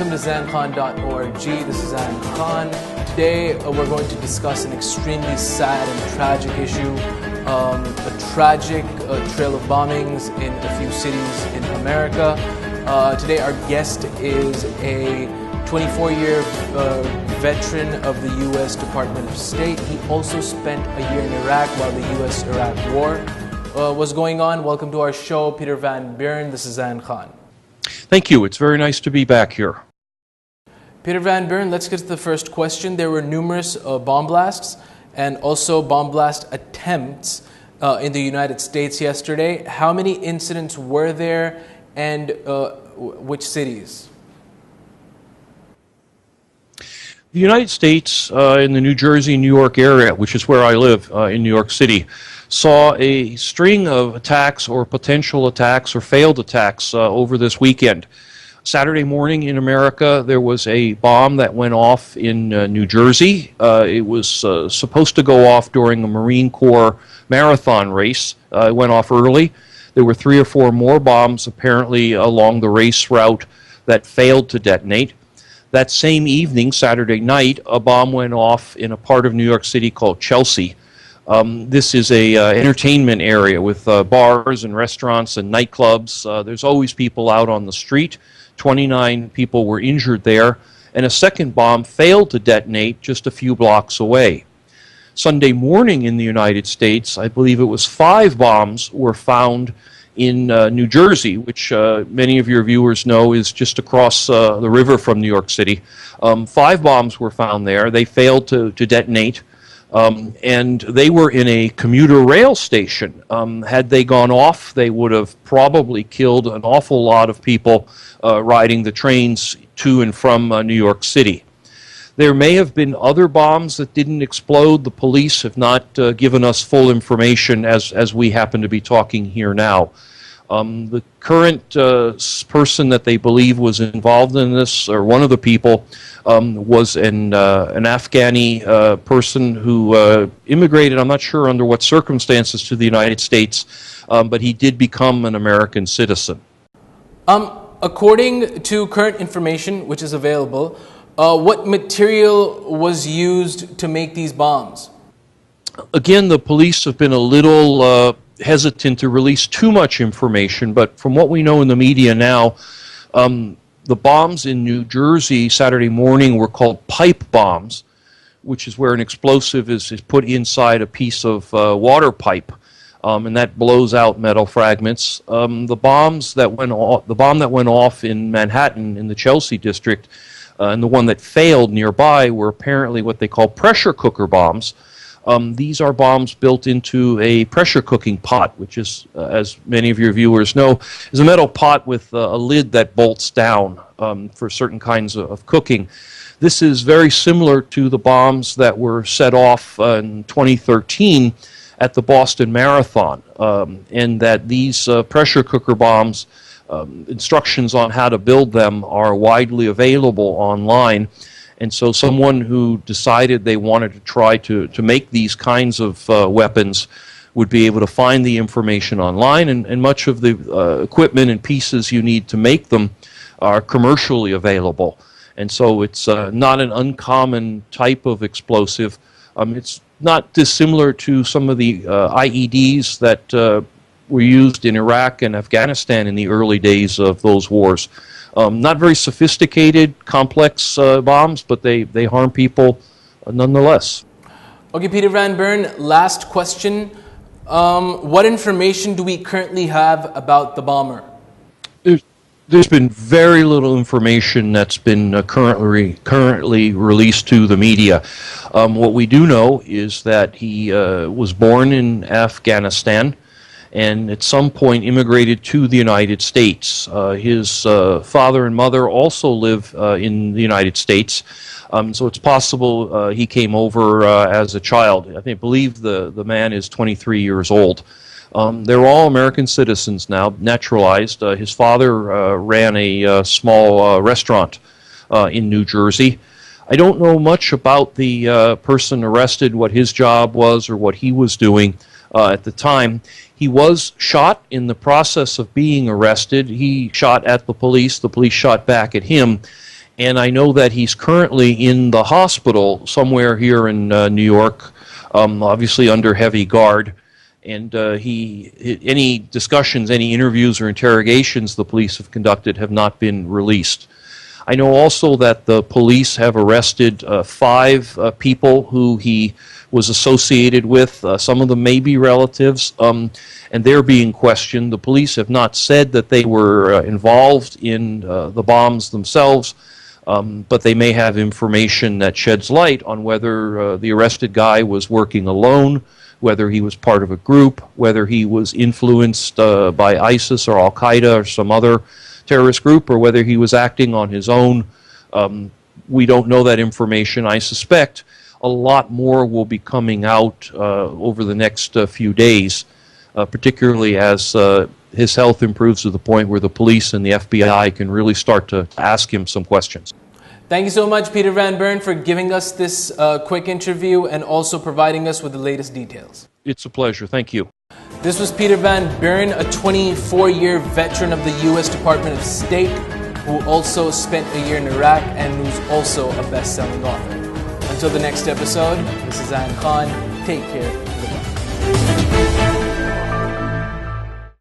welcome to ZainKhan.org. This is Zain Khan. Today we're going to discuss an extremely sad and tragic issue, a tragic trail of bombings in a few cities in America. Today our guest is a 24-year veteran of the U.S. Department of State. He also spent a year in Iraq while the U.S.-Iraq war was going on. Welcome to our show, Peter Van Buren. This is Zain Khan. Thank you. It's very nice to be back here. Peter Van Buren, let's get to the first question. There were numerous bomb blasts and also bomb blast attempts in the United States yesterday. How many incidents were there, and which cities? The United States in the New Jersey, New York area, which is where I live in New York City, saw a string of attacks or potential attacks or failed attacks over this weekend. Saturday morning in America, there was a bomb that went off in New Jersey. It was supposed to go off during a Marine Corps marathon race. It went off early. There were 3 or 4 more bombs apparently along the race route that failed to detonate. That same evening, Saturday night, a bomb went off in a part of New York City called Chelsea. This is a entertainment area with bars and restaurants and nightclubs. There's always people out on the street. 29 people were injured there, and a second bomb failed to detonate just a few blocks away. Sunday morning in the United States, I believe it was 5 bombs were found in New Jersey, which many of your viewers know is just across the river from New York City. 5 bombs were found there. They failed to detonate, and they were in a commuter rail station. Had they gone off, they would have probably killed an awful lot of people riding the trains to and from New York City. There may have been other bombs that didn't explode. The police have not given us full information as we happen to be talking here now. The current person that they believe was involved in this, or one of the people, was an Afghani person who immigrated, I'm not sure under what circumstances, to the United States, but he did become an American citizen. According to current information, which is available, what material was used to make these bombs? Again, the police have been a little hesitant to release too much information, but from what we know in the media now, the bombs in New Jersey Saturday morning were called pipe bombs, which is where an explosive is put inside a piece of water pipe, and that blows out metal fragments. The bomb that went off in Manhattan in the Chelsea district, and the one that failed nearby, were apparently what they call pressure cooker bombs. These are bombs built into a pressure cooking pot, which is, as many of your viewers know, is a metal pot with a lid that bolts down for certain kinds of cooking. This is very similar to the bombs that were set off in 2013 at the Boston Marathon, and that these pressure cooker bombs, instructions on how to build them are widely available online. And so someone who decided they wanted to try to make these kinds of weapons would be able to find the information online, and much of the equipment and pieces you need to make them are commercially available. And so it's not an uncommon type of explosive. It's not dissimilar to some of the IEDs that were used in Iraq and Afghanistan in the early days of those wars. Not very sophisticated, complex bombs, but they harm people nonetheless. Okay, Peter Van Buren, last question. What information do we currently have about the bomber? There's been very little information that's been currently released to the media. What we do know is that he was born in Afghanistan, and at some point immigrated to the United States. His father and mother also live in the United States, so it's possible he came over as a child. I believe the man is 23 years old. They're all American citizens now, naturalized. His father ran a small restaurant in New Jersey. I don't know much about the person arrested, what his job was or what he was doing at the time. He was shot in the process of being arrested. He shot at the police shot back at him, And I know that he's currently in the hospital somewhere here in New York, obviously under heavy guard. And any discussions, any interviews or interrogations the police have conducted have not been released. I know also that the police have arrested 5 people who he was associated with. Some of them may be relatives, and they're being questioned. The police have not said that they were involved in the bombs themselves, but they may have information that sheds light on whether the arrested guy was working alone, whether he was part of a group, whether he was influenced by ISIS or al-Qaeda or some other terrorist group, or whether he was acting on his own. We don't know that information. I suspect a lot more will be coming out over the next few days, particularly as his health improves to the point where the police and the FBI can really start to ask him some questions. Thank you so much, Peter Van Buren, for giving us this quick interview and also providing us with the latest details. It's a pleasure. Thank you. This was Peter Van Buren, a 24-year veteran of the U.S. Department of State, who also spent a year in Iraq and who's also a best-selling author. Until the next episode, this is Zain Khan. Take care. Goodbye.